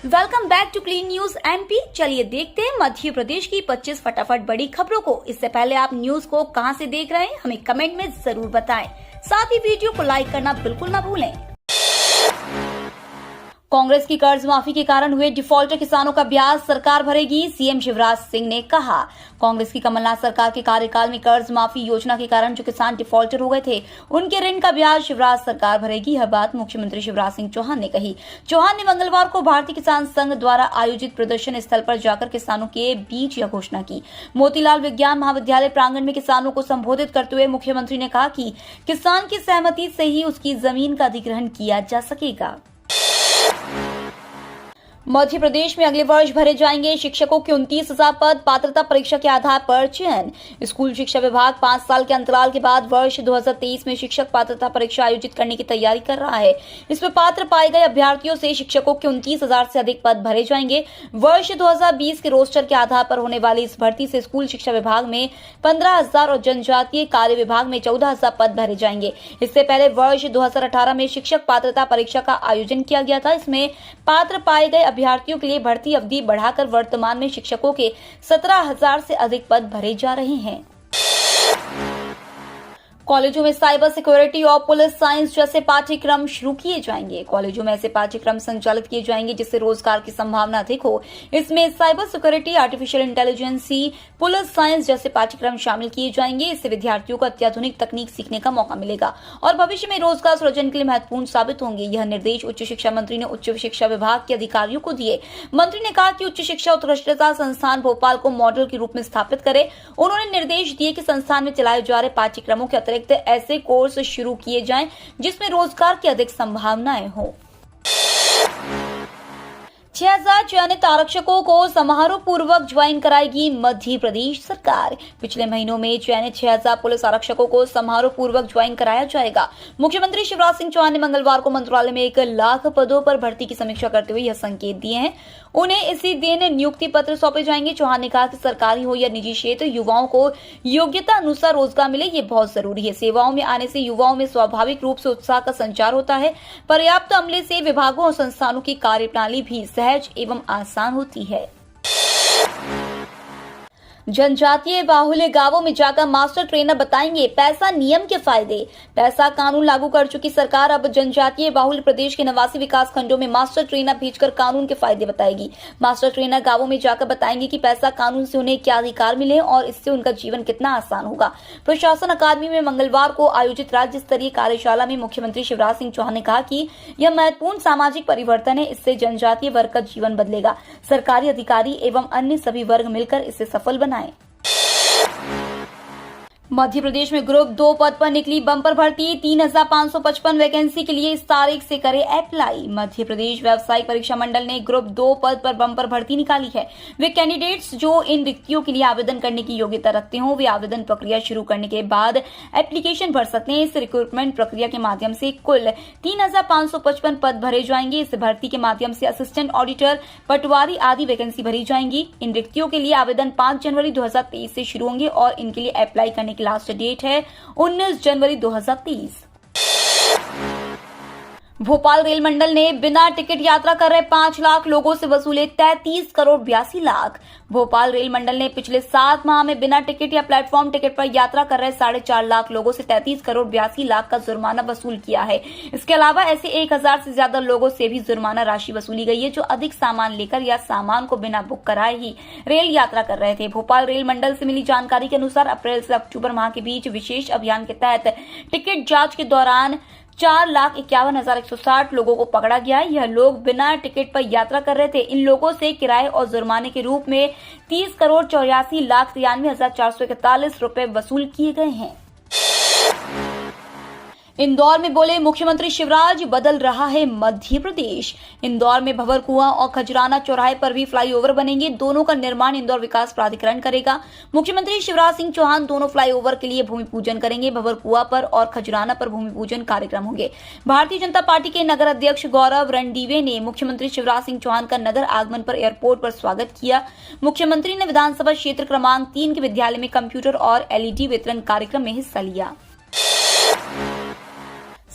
Welcome back to clean news MP. चलिए देखते हैं मध्य प्रदेश की 25 फटाफट बड़ी खबरों को। इससे पहले आप न्यूज को कहां से देख रहे हैं हमें कमेंट में जरूर बताएं। साथ ही वीडियो को लाइक करना बिल्कुल ना भूलें। कांग्रेस की कर्ज माफी के कारण हुए डिफॉल्टर किसानों का ब्याज सरकार भरेगी, सीएम शिवराज सिंह ने कहा। कांग्रेस की कमलनाथ सरकार के कार्यकाल में कर्ज माफी योजना के कारण जो किसान डिफॉल्टर हो गए थे उनके ऋण का ब्याज शिवराज सरकार भरेगी। यह बात मुख्यमंत्री शिवराज सिंह चौहान ने कही। चौहान ने मंगलवार को भारतीय किसान संघ द्वारा आयोजित प्रदर्शन स्थल पर जाकर किसानों के बीच यह घोषणा की। मोतीलाल विज्ञान महाविद्यालय प्रांगण में किसानों को संबोधित करते हुए मुख्यमंत्री ने कहा कि किसान की सहमति से ही उसकी जमीन का अधिग्रहण किया जा सकेगा। मध्य प्रदेश में अगले वर्ष भरे जाएंगे शिक्षकों के 29,000 पद, पात्रता परीक्षा के आधार पर चयन। स्कूल शिक्षा विभाग 5 साल के अंतराल के बाद वर्ष 2023 में शिक्षक पात्रता परीक्षा आयोजित करने की तैयारी कर रहा है। इसमें पात्र पाए गए अभ्यर्थियों से शिक्षकों के 29,000 से अधिक पद भरे जाएंगे। वर्ष 2020 के रोस्टर के आधार पर होने वाली इस भर्ती से स्कूल शिक्षा विभाग में 15,000 और जनजातीय कार्य विभाग में 14,000 पद भरे जाएंगे। इससे पहले वर्ष 2018 में शिक्षक पात्रता परीक्षा का आयोजन किया गया था। इसमें पात्र पाए गए अभ्यर्थियों के लिए भर्ती अवधि बढ़ाकर वर्तमान में शिक्षकों के 17,000 से अधिक पद भरे जा रहे हैं। कॉलेजों में साइबर सिक्योरिटी और पुलिस साइंस जैसे पाठ्यक्रम शुरू किए जाएंगे। कॉलेजों में ऐसे पाठ्यक्रम संचालित किए जाएंगे जिससे रोजगार की संभावना अधिक हो। इसमें cyber security, artificial intelligence, police science जैसे पाठ्यक्रम शामिल किए जाएंगे। इससे विद्यार्थियों को अत्याधुनिक तकनीक सीखने का मौका मिलेगा और भविष्य में रोजगार सृजन के लिए महत्वपूर्ण साबित होंगे। यह निर्देश उच्च शिक्षा मंत्री ने उच्च शिक्षा विभाग के अधिकारियों को दिए। मंत्री ने कहा कि उच्च शिक्षा उत्कृष्टता संस्थान भोपाल को मॉडल के रूप में स्थापित करे। उन्होंने निर्देश दिए कि संस्थान में चलाए जा रहे पाठ्यक्रमों के ऐसे कोर्स शुरू किए जाएं जिसमें रोजगार की अधिक संभावनाएं हों। 6,000 चयनित आरक्षकों को समारोह पूर्वक ज्वाइन कराएगी मध्य प्रदेश सरकार। पिछले महीनों में चयनित 6,000 पुलिस आरक्षकों को समारोह पूर्वक ज्वाइन कराया जाएगा। मुख्यमंत्री शिवराज सिंह चौहान ने मंगलवार को मंत्रालय में 1 लाख पदों पर भर्ती की समीक्षा करते हुए यह संकेत दिए हैं। उन्हें इसी दिन नियुक्ति पत्र सौंपे जाएंगे। चौहान ने कहा कि सरकारी हो या निजी क्षेत्र, युवाओं को योग्यता अनुसार रोजगार मिले, ये बहुत जरूरी है। सेवाओं में आने से युवाओं में स्वाभाविक रूप से उत्साह का संचार होता है। पर्याप्त अमले से विभागों और संस्थानों की कार्यप्रणाली भी सहज एवं आसान होती है। जनजातीय बाहुल्य गांवों में जाकर मास्टर ट्रेनर बताएंगे पैसा नियम के फायदे। पैसा कानून लागू कर चुकी सरकार अब जनजातीय बाहुल्य प्रदेश के 89 विकास खंडों में मास्टर ट्रेनर भेजकर कानून के फायदे बताएगी। मास्टर ट्रेनर गांवों में जाकर बताएंगे कि पैसा कानून से उन्हें क्या अधिकार मिले और इससे उनका जीवन कितना आसान होगा। प्रशासन अकादमी में मंगलवार को आयोजित राज्य स्तरीय कार्यशाला में मुख्यमंत्री शिवराज सिंह चौहान ने कहा कि यह महत्वपूर्ण सामाजिक परिवर्तन है। इससे जनजातीय वर्ग का जीवन बदलेगा। सरकारी अधिकारी एवं अन्य सभी वर्ग मिलकर इसे सफल बनाएं। मध्य प्रदेश में ग्रुप 2 पद पर निकली बम्पर भर्ती। 3,555 वैकेंसी के लिए इस तारीख से करे अप्लाई। मध्य प्रदेश व्यावसायिक परीक्षा मंडल ने ग्रुप 2 पद पर बम्पर भर्ती निकाली है। वे कैंडिडेट्स जो इन रिक्तियों के लिए आवेदन करने की योग्यता रखते हो वे आवेदन प्रक्रिया शुरू करने के बाद एप्लीकेशन भर सकते हैं। इस रिक्रूटमेंट प्रक्रिया के माध्यम से कुल 3,555 पद भरे जाएंगे। इस भर्ती के माध्यम से असिस्टेंट ऑडिटर, पटवारी आदि वैकेंसी भरी जाएंगी। इन रिक्तियों के लिए आवेदन 5 जनवरी 2023 से शुरू होंगे और इनके लिए अप्लाई करने की लास्ट डेट है 19 जनवरी 2023। भोपाल रेल मंडल ने बिना टिकट यात्रा कर रहे 5 लाख लोगों से वसूले 33 करोड़ 82 लाख। भोपाल रेल मंडल ने पिछले 7 माह में बिना टिकट या प्लेटफॉर्म टिकट पर यात्रा कर रहे 4.5 लाख लोगों से 33 करोड़ 82 लाख का जुर्माना वसूल किया है। इसके अलावा ऐसे 1,000 से ज्यादा लोगों से भी जुर्माना राशि वसूली गई है जो अधिक सामान लेकर या सामान को बिना बुक कराए ही रेल यात्रा कर रहे थे। भोपाल रेल मंडल से मिली जानकारी के अनुसार अप्रैल से अक्टूबर माह के बीच विशेष अभियान के तहत टिकट जांच के दौरान 4,51,160 लोगों को पकड़ा गया है। यह लोग बिना टिकट पर यात्रा कर रहे थे। इन लोगों से किराए और जुर्माने के रूप में 30 करोड़ 84,93,441 रुपए वसूल किए गए हैं। इंदौर में बोले मुख्यमंत्री शिवराज, बदल रहा है मध्य प्रदेश। इंदौर में भंवरकुआं और खजराना चौराहे पर भी फ्लाईओवर बनेंगे। दोनों का निर्माण इंदौर विकास प्राधिकरण करेगा। मुख्यमंत्री शिवराज सिंह चौहान दोनों फ्लाईओवर के लिए भूमि पूजन करेंगे। भंवरकुआं पर और खजराना पर भूमि पूजन कार्यक्रम होंगे। भारतीय जनता पार्टी के नगर अध्यक्ष गौरव रणदीवे ने मुख्यमंत्री शिवराज सिंह चौहान का नगर आगमन पर एयरपोर्ट पर स्वागत किया। मुख्यमंत्री ने विधानसभा क्षेत्र क्रमांक 3 के विद्यालय में कंप्यूटर और LED वितरण कार्यक्रम में हिस्सा लिया।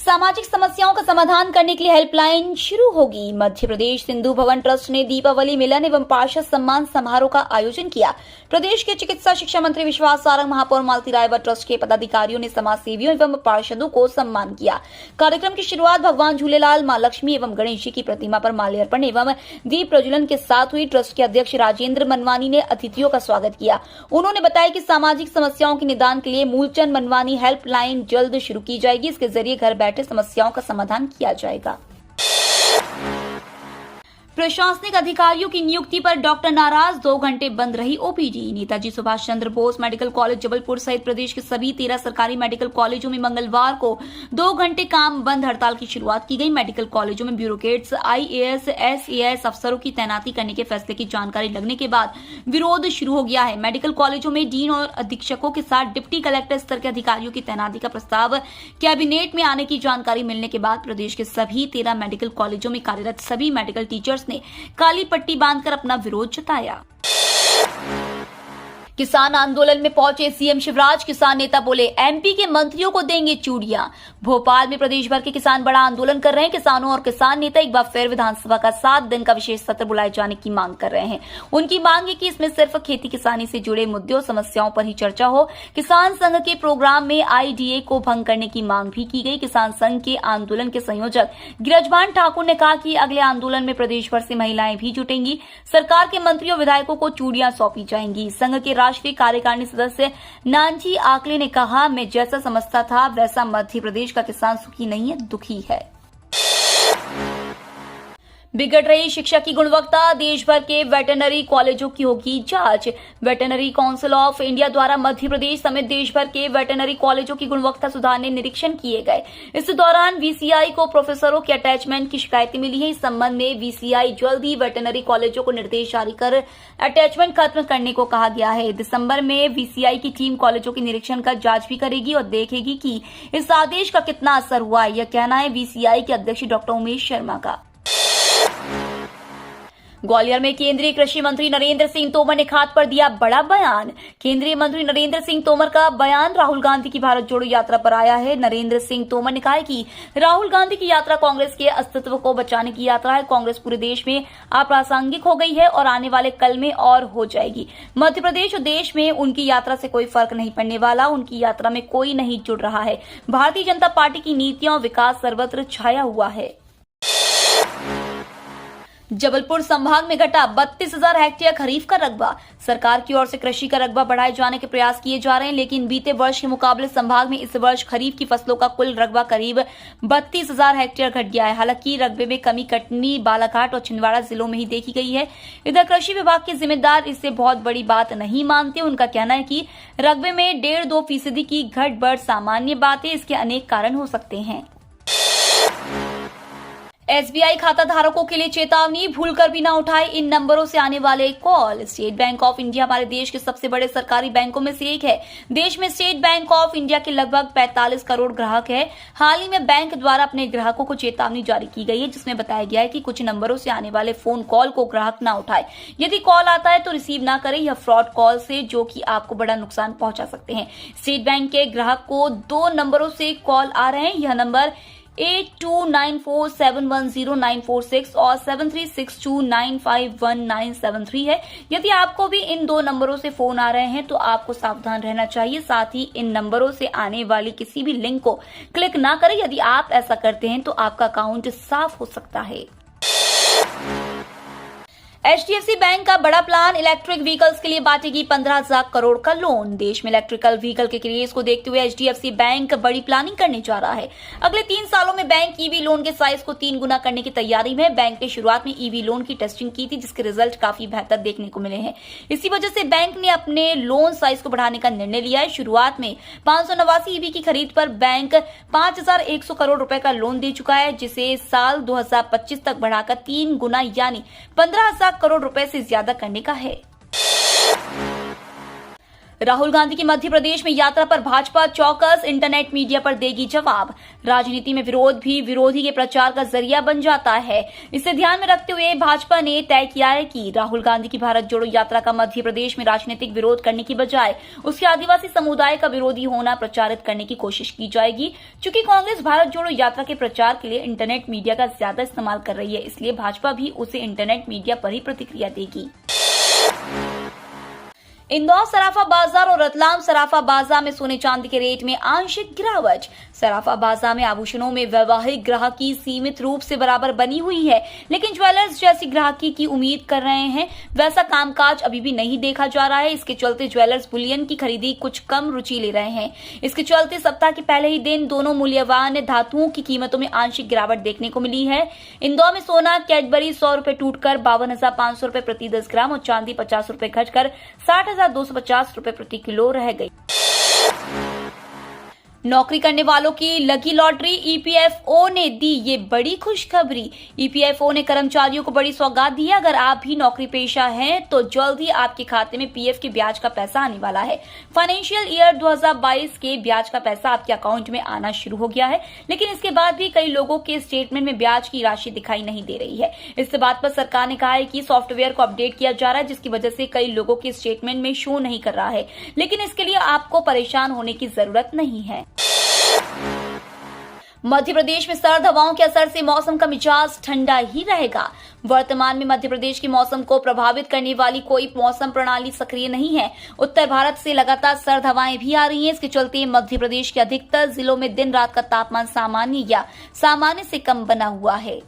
सामाजिक समस्याओं का समाधान करने के लिए हेल्पलाइन शुरू होगी। मध्य प्रदेश सिंधु भवन ट्रस्ट ने दीपावली मिलन एवं पार्षद सम्मान समारोह का आयोजन किया। प्रदेश के चिकित्सा शिक्षा मंत्री विश्वास सारंग, महापौर मालती राय व ट्रस्ट के पदाधिकारियों ने समाज सेवियों एवं पार्षदों को सम्मान किया। कार्यक्रम की शुरुआत भगवान झूलेलाल, मां लक्ष्मी एवं गणेश जी की प्रतिमा पर माल्यार्पण एवं दीप प्रज्वलन के साथ हुई। ट्रस्ट के अध्यक्ष राजेंद्र मनवानी ने अतिथियों का स्वागत किया। उन्होंने बताया कि सामाजिक समस्याओं के निदान के लिए मूलचंद मनवानी हेल्पलाइन जल्द शुरू की जाएगी। इसके जरिए घर बैठे समस्याओं का समाधान किया जाएगा। प्रशासनिक अधिकारियों की नियुक्ति पर डॉक्टर नाराज, 2 घंटे बंद रही OPD. Netaji Subhash Chandra Bose medical college Jabalpur सहित प्रदेश के सभी 13 सरकारी मेडिकल कॉलेजों में मंगलवार को 2 घंटे काम बंद हड़ताल की शुरुआत की गई। मेडिकल कॉलेजों में ब्यूरोक्रेट्स, आईएएस, एसएएस अफसरों की तैनाती करने के फैसले की जानकारी लगने के बाद विरोध शुरू हो गया है। मेडिकल कॉलेजों में डीन और अधीक्षकों के साथ डिप्टी कलेक्टर स्तर के अधिकारियों की तैनाती का प्रस्ताव कैबिनेट में आने की जानकारी मिलने के बाद प्रदेश के सभी 13 मेडिकल कॉलेजों में कार्यरत सभी मेडिकल टीचर्स ने काली पट्टी बांधकर अपना विरोध जताया। किसान आंदोलन में पहुंचे सीएम शिवराज, किसान नेता बोले एमपी के मंत्रियों को देंगे चूड़ियां। भोपाल में प्रदेश भर के किसान बड़ा आंदोलन कर रहे हैं। किसानों और किसान नेता एक बार फिर विधानसभा का 7 दिन का विशेष सत्र बुलाए जाने की मांग कर रहे हैं। उनकी मांग है कि इसमें सिर्फ खेती किसानी से जुड़े मुद्दों समस्याओं पर ही चर्चा हो। किसान संघ के प्रोग्राम में आईडीए को भंग करने की मांग भी की गई। किसान संघ के आंदोलन के संयोजक गिरजभान ठाकुर ने कहा कि अगले आंदोलन में प्रदेश भर से महिलाएं भी जुटेंगी। सरकार के मंत्रियों विधायकों को चूड़ियां सौंपी जाएंगी। संघ के राष्ट्रीय कार्यकारिणी सदस्य नानजी आकले ने कहा, मैं जैसा समझता था वैसा मध्य प्रदेश का किसान सुखी नहीं है, दुखी है। बिगड़ रही शिक्षा की गुणवत्ता, देश भर के वेटरनरी कॉलेजों की होगी जांच। वेटरनरी काउंसिल ऑफ इंडिया द्वारा मध्य प्रदेश समेत देश भर के वेटरनरी कॉलेजों की गुणवत्ता सुधारने निरीक्षण किए गए। इस दौरान वीसीआई को प्रोफेसरों के अटैचमेंट की शिकायतें मिली है। इस संबंध में वीसीआई जल्द ही वेटरनरी कॉलेजों को निर्देश जारी कर अटैचमेंट खत्म करने को कहा गया है। दिसंबर में वीसीआई की टीम कॉलेजों की निरीक्षण कर जांच भी करेगी और देखेगी कि इस आदेश का कितना असर हुआ है। यह कहना है वीसीआई के अध्यक्ष डॉक्टर उमेश शर्मा का। ग्वालियर में केंद्रीय कृषि मंत्री नरेंद्र सिंह तोमर ने खाद पर दिया बड़ा बयान। केंद्रीय मंत्री नरेंद्र सिंह तोमर का बयान राहुल गांधी की भारत जोड़ो यात्रा पर आया है। नरेंद्र सिंह तोमर ने कहा है कि राहुल गांधी की यात्रा कांग्रेस के अस्तित्व को बचाने की यात्रा है। कांग्रेस पूरे देश में अप्रासंगिक हो गई है और आने वाले कल में और हो जाएगी। मध्य प्रदेश और देश में उनकी यात्रा से कोई फर्क नहीं पड़ने वाला। उनकी यात्रा में कोई नहीं जुड़ रहा है। भारतीय जनता पार्टी की नीतियां और विकास सर्वत्र छाया हुआ है। जबलपुर संभाग में घटा 32,000 हेक्टेयर खरीफ का रकबा। सरकार की ओर से कृषि का रकबा बढ़ाए जाने के प्रयास किए जा रहे हैं, लेकिन बीते वर्ष के मुकाबले संभाग में इस वर्ष खरीफ की फसलों का कुल रकबा करीब 32,000 हेक्टेयर घट गया है। हालांकि रकबे में कमी कटनी, बालाघाट और छिंदवाड़ा जिलों में ही देखी गई है। इधर कृषि विभाग के जिम्मेदार इससे बहुत बड़ी बात नहीं मानते। उनका कहना है कि रकबे में 1.5-2% की घट बढ़ सामान्य बात है। इसके अनेक कारण हो सकते हैं। एसबीआई खाता धारकों के लिए चेतावनी, भूलकर भी न उठाए इन नंबरों से आने वाले call. State bank of India हमारे देश के सबसे बड़े सरकारी बैंकों में से एक है। देश में स्टेट बैंक ऑफ इंडिया के लगभग 45 करोड़ ग्राहक है। हाल ही में बैंक द्वारा अपने ग्राहकों को चेतावनी जारी की गई है, जिसमें बताया गया है कि कुछ नंबरों से आने वाले फोन कॉल को ग्राहक न उठाए। यदि कॉल आता है तो रिसीव न करें। यह फ्रॉड कॉल से जो कि आपको बड़ा नुकसान पहुंचा सकते हैं। स्टेट बैंक के ग्राहक को 2 नंबरों से कॉल आ रहे हैं। यह नंबर 8294710946 और 7362951973 है। यदि आपको भी इन 2 नंबरों से फोन आ रहे हैं तो आपको सावधान रहना चाहिए। साथ ही इन नंबरों से आने वाली किसी भी लिंक को क्लिक ना करें। यदि आप ऐसा करते हैं तो आपका अकाउंट साफ हो सकता है। एचडीएफसी बैंक का बड़ा प्लान, इलेक्ट्रिक व्हीकल्स के लिए बांटेगी 15,000 करोड़ का लोन। देश में इलेक्ट्रिकल व्हीकल के क्रेज को देखते हुए एचडीएफसी बैंक बड़ी प्लानिंग करने जा रहा है। अगले 3 सालों में बैंक ईवी लोन के साइज को 3 गुना करने की तैयारी में। बैंक ने शुरुआत में ईवी लोन की टेस्टिंग की थी, जिसके रिजल्ट काफी बेहतर देखने को मिले हैं। इसी वजह से बैंक ने अपने लोन साइज को बढ़ाने का निर्णय लिया है। शुरुआत में 589 ईवी की खरीद पर बैंक 5,100 करोड़ रुपए का लोन दे चुका है, जिसे साल 2025 तक बढ़ाकर 3 गुना यानी 15,000 करोड़ रुपए से ज्यादा करने का है। राहुल गांधी की मध्य प्रदेश में यात्रा पर भाजपा चौकस, इंटरनेट मीडिया पर देगी जवाब। राजनीति में विरोध भी विरोधी के प्रचार का जरिया बन जाता है। इसे ध्यान में रखते हुए भाजपा ने तय किया है कि राहुल गांधी की भारत जोड़ो यात्रा का मध्य प्रदेश में राजनीतिक विरोध करने की बजाय उसके आदिवासी समुदाय का विरोधी होना प्रचारित करने की कोशिश की जाएगी। चूंकि कांग्रेस भारत जोड़ो यात्रा के प्रचार के लिए इंटरनेट मीडिया का ज्यादा इस्तेमाल कर रही है, इसलिए भाजपा भी उसे इंटरनेट मीडिया पर ही प्रतिक्रिया देगी। इंदौर सराफा बाजार और रतलाम सराफा बाजार में सोने चांदी के रेट में आंशिक गिरावट। सराफा बाजार में आभूषणों में वैवाहिक ग्राहकी सीमित रूप से बराबर बनी हुई है, लेकिन ज्वेलर्स जैसी ग्राहकी की उम्मीद कर रहे हैं वैसा कामकाज अभी भी नहीं देखा जा रहा है। इसके चलते ज्वेलर्स बुलियन की खरीदी कुछ कम रुचि ले रहे हैं। इसके चलते सप्ताह के पहले ही दिन दोनों मूल्यवान धातुओं की कीमतों में आंशिक गिरावट देखने को मिली है। इंदौर में सोना कैडबरी 100 रुपए टूटकर 52,500 रुपए प्रति 10 ग्राम और चांदी 50 रुपए घटकर 60,250 रुपए प्रति किलो रह गई। नौकरी करने वालों की लगी लॉटरी, ईपीएफओ ने दी ये बड़ी खुशखबरी। ईपीएफओ ने कर्मचारियों को बड़ी सौगात दी है। अगर आप भी नौकरी पेशा हैं तो जल्द ही आपके खाते में पीएफ के ब्याज का पैसा आने वाला है। फाइनेंशियल ईयर 2022 के ब्याज का पैसा आपके अकाउंट में आना शुरू हो गया है, लेकिन इसके बाद भी कई लोगों के स्टेटमेंट में ब्याज की राशि दिखाई नहीं दे रही है। इस बात पर सरकार ने कहा है कि सॉफ्टवेयर को अपडेट किया जा रहा है, जिसकी वजह से कई लोगों के स्टेटमेंट में शो नहीं कर रहा है, लेकिन इसके लिए आपको परेशान होने की जरूरत नहीं है। मध्य प्रदेश में सर्द हवाओं के असर से मौसम का मिजाज ठंडा ही रहेगा। वर्तमान में मध्य प्रदेश के मौसम को प्रभावित करने वाली कोई मौसम प्रणाली सक्रिय नहीं है। उत्तर भारत से लगातार सर्द हवाएं भी आ रही हैं। इसके चलते मध्य प्रदेश के अधिकतर जिलों में दिन रात का तापमान सामान्य या सामान्य से कम बना हुआ है।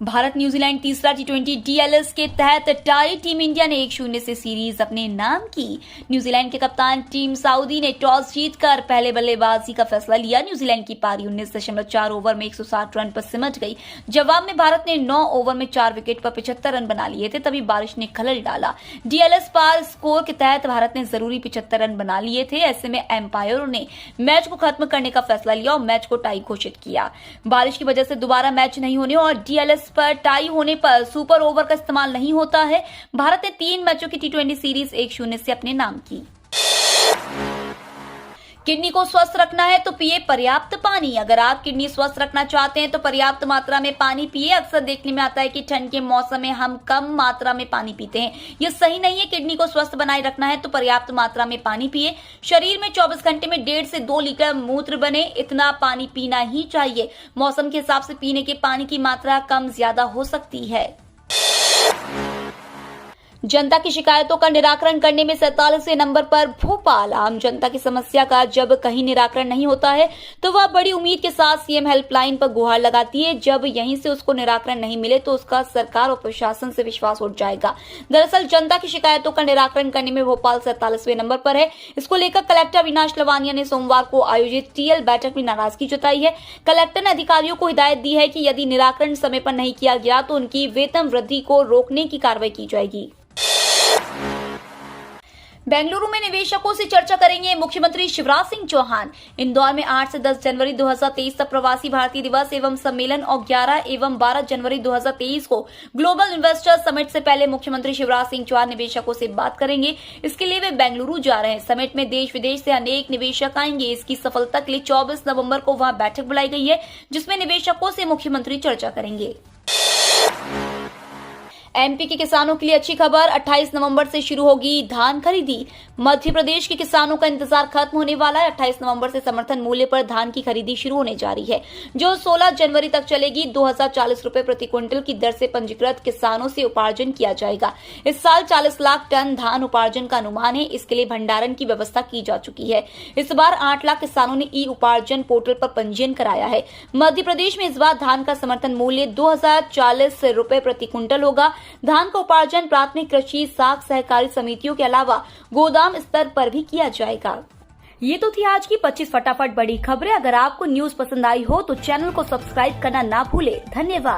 भारत न्यूजीलैंड तीसरा T20 डीएलएस के तहत टाई। टीम इंडिया ने 1-0 से सीरीज अपने नाम की। न्यूजीलैंड के कप्तान टीम साउदी ने टॉस जीतकर पहले बल्लेबाजी का फैसला लिया। न्यूजीलैंड की पारी 19.4 ओवर में 160 रन पर सिमट गई। जवाब में भारत ने 9 ओवर में 4 विकेट पर 75 रन बना लिए थे, तभी बारिश ने खलल डाला। डीएलएस पार स्कोर के तहत भारत ने जरूरी 75 रन बना लिए थे। ऐसे में एम्पायरों ने मैच को खत्म करने का फैसला लिया और मैच को टाई घोषित किया। बारिश की वजह से दोबारा मैच नहीं होने और डीएलएस पर टाई होने पर सुपर ओवर का इस्तेमाल नहीं होता है। भारत ने 3 मैचों की T20 सीरीज 1-0 से अपने नाम की। किडनी को स्वस्थ रखना है तो पिए पर्याप्त पानी। अगर आप किडनी स्वस्थ रखना चाहते हैं तो पर्याप्त मात्रा में पानी पिए। अक्सर देखने में आता है कि ठंड के मौसम में हम कम मात्रा में पानी पीते हैं। यह सही नहीं है। किडनी को स्वस्थ बनाए रखना है तो पर्याप्त मात्रा में पानी पिए। शरीर में 24 घंटे में 1.5 से 2 लीटर मूत्र बने, इतना पानी पीना ही चाहिए। मौसम के हिसाब से पीने के पानी की मात्रा कम ज्यादा हो सकती है। जनता की शिकायतों का निराकरण करने में 47वें नंबर पर भोपाल। आम जनता की समस्या का जब कहीं निराकरण नहीं होता है तो वह बड़ी उम्मीद के साथ सीएम हेल्पलाइन पर गुहार लगाती है। जब यहीं से उसको निराकरण नहीं मिले तो उसका सरकार और प्रशासन से विश्वास उठ जाएगा। दरअसल जनता की शिकायतों का निराकरण करने में भोपाल 47वें नंबर पर है। इसको लेकर कलेक्टर अविनाश लवानिया ने सोमवार को आयोजित टीएल बैठक में नाराजगी जताई है। कलेक्टर ने अधिकारियों को हिदायत दी है कि यदि निराकरण समय पर नहीं किया गया तो उनकी वेतन वृद्धि को रोकने की कार्रवाई की जाएगी। बेंगलुरु में निवेशकों से चर्चा करेंगे मुख्यमंत्री शिवराज सिंह चौहान। इंदौर में 8 से 10 जनवरी 2023 तक प्रवासी भारतीय दिवस एवं सम्मेलन और 11 एवं 12 जनवरी 2023 को ग्लोबल इन्वेस्टर समिट से पहले मुख्यमंत्री शिवराज सिंह चौहान निवेशकों से बात करेंगे। इसके लिए वे बेंगलुरु जा रहे हैं। समिट में देश विदेश से अनेक निवेशक आएंगे। इसकी सफलता के लिए 24 नवंबर को वहां बैठक बुलाई गई है, जिसमें निवेशकों से मुख्यमंत्री चर्चा करेंगे। एमपी के किसानों के लिए अच्छी खबर, 28 नवंबर से शुरू होगी धान खरीदी। मध्य प्रदेश के किसानों का इंतजार खत्म होने वाला है। 28 नवंबर से समर्थन मूल्य पर धान की खरीदी शुरू होने जा रही है, जो 16 जनवरी तक चलेगी। 2040 रुपए प्रति क्विंटल की दर से पंजीकृत किसानों से उपार्जन किया जाएगा। इस साल 40 लाख टन धान उपार्जन का अनुमान है। इसके लिए भंडारण की व्यवस्था की जा चुकी है। इस बार 8 लाख किसानों ने ई उपार्जन पोर्टल पर पंजीयन कराया है। मध्य प्रदेश में इस बार धान का समर्थन मूल्य 2040 रुपए प्रति क्विंटल होगा। धान का उपार्जन प्राथमिक कृषि साख सहकारी समितियों के अलावा गोदाम स्तर पर भी किया जाएगा। ये तो थी आज की 25 फटाफट बड़ी खबरें। अगर आपको न्यूज पसंद आई हो तो चैनल को सब्सक्राइब करना ना भूले। धन्यवाद।